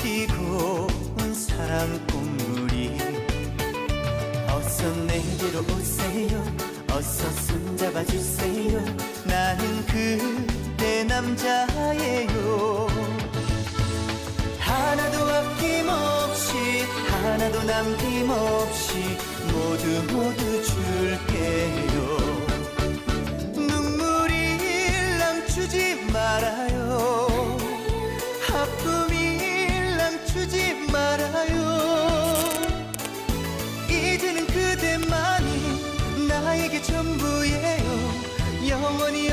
피고 온 사랑 꽃물이 어서 내게로 오세요. 어서 손잡아 주세요. 나는 그대 남자예요. 하나도 아낌없이 하나도 남김없이 모두 줄게요. 눈물이 lam추지 말아요. 아픔이 lam추지 말아요. 이제는 그대만이 나에게 전부예요. 영원히